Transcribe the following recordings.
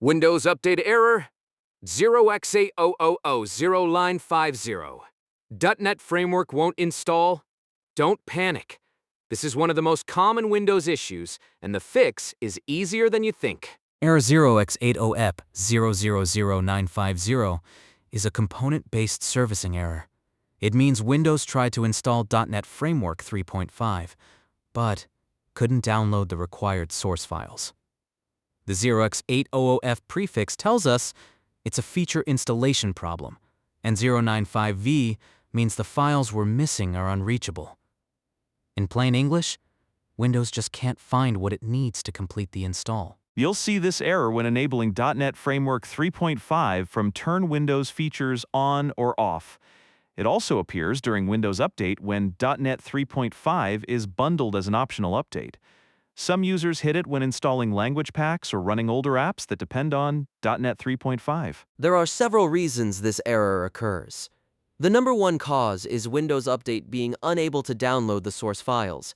Windows Update Error 0x8000950. .NET Framework won't install? Don't panic. This is one of the most common Windows issues, and the fix is easier than you think. Error 0x800F0950 is a component-based servicing error. It means Windows tried to install .NET Framework 3.5, but couldn't download the required source files. The 0x800F prefix tells us it's a feature installation problem, and 095V means the files we're missing are unreachable. In plain English, Windows just can't find what it needs to complete the install. You'll see this error when enabling .NET Framework 3.5 from Turn Windows Features on or off. It also appears during Windows Update when .NET 3.5 is bundled as an optional update. Some users hit it when installing language packs or running older apps that depend on .NET 3.5. There are several reasons this error occurs. The number one cause is Windows Update being unable to download the source files,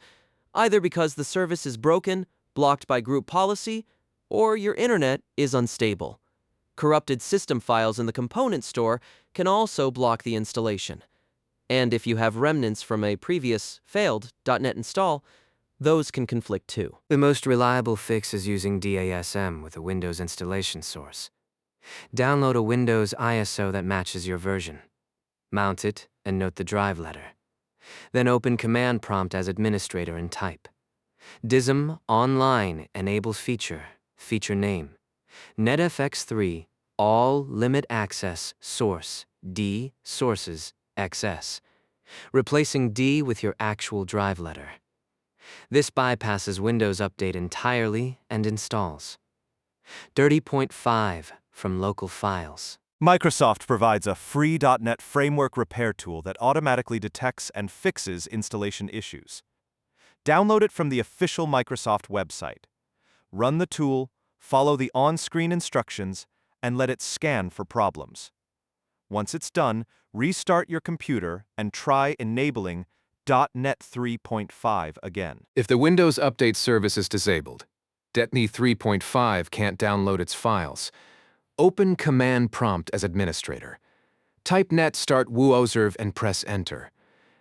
either because the service is broken, blocked by group policy, or your internet is unstable. Corrupted system files in the component store can also block the installation. And if you have remnants from a previous failed .NET install, those can conflict too. The most reliable fix is using DISM with a Windows installation source. Download a Windows ISO that matches your version. Mount it and note the drive letter. Then open Command Prompt as administrator and type. DISM Online enables feature name. NetFX3 All Limit Access Source D Sources XS, replacing D with your actual drive letter. This bypasses Windows Update entirely and installs. 30.5 from local files. Microsoft provides a free .NET Framework repair tool that automatically detects and fixes installation issues. Download it from the official Microsoft website. Run the tool, follow the on-screen instructions, and let it scan for problems. Once it's done, restart your computer and try enabling .NET 3.5 again. If the Windows Update service is disabled, .NET 3.5 can't download its files. Open Command Prompt as administrator. Type net start woozerv and press Enter.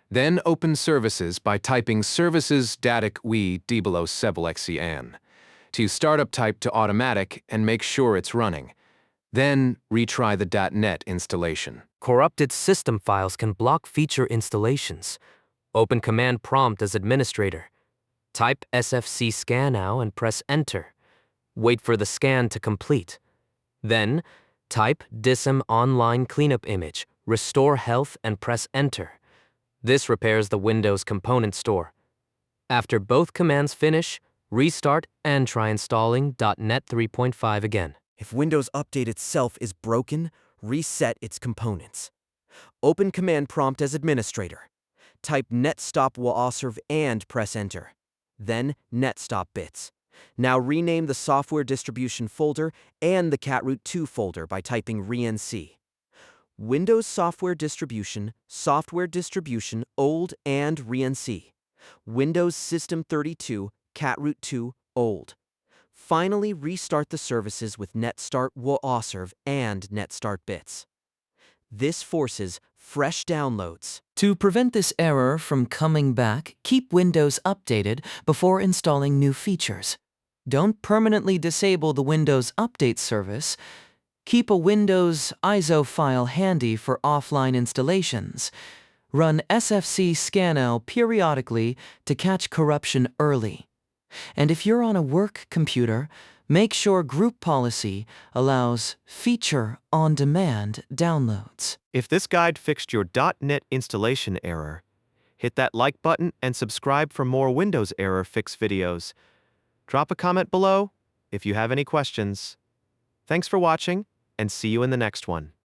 Then open Services by typing Services datic we d below sebelxian. To startup type to automatic and make sure it's running. Then retry the .NET installation. Corrupted system files can block feature installations. Open Command Prompt as administrator. Type SFC scannow and press Enter. Wait for the scan to complete. Then, type DISM Online Cleanup Image, restore health and press Enter. This repairs the Windows component store. After both commands finish, restart and try installing .NET 3.5 again. If Windows Update itself is broken, reset its components. Open Command Prompt as administrator. Type netstop woozerv and press Enter. Then netstop bits. Now rename the software distribution folder and the catroot2 folder by typing renc. Windows Software Distribution, old and renc. Windows System 32, catroot2 old. Finally, restart the services with netstart woozerv and netstart bits. This forces fresh downloads. To prevent this error from coming back, keep Windows updated before installing new features. Don't permanently disable the Windows Update service. Keep a Windows ISO file handy for offline installations. Run SFC scannow periodically to catch corruption early. And if you're on a work computer, make sure Group Policy allows Feature on Demand downloads. If this guide fixed your .NET installation error, hit that like button and subscribe for more Windows error fix videos. Drop a comment below if you have any questions. Thanks for watching, and see you in the next one.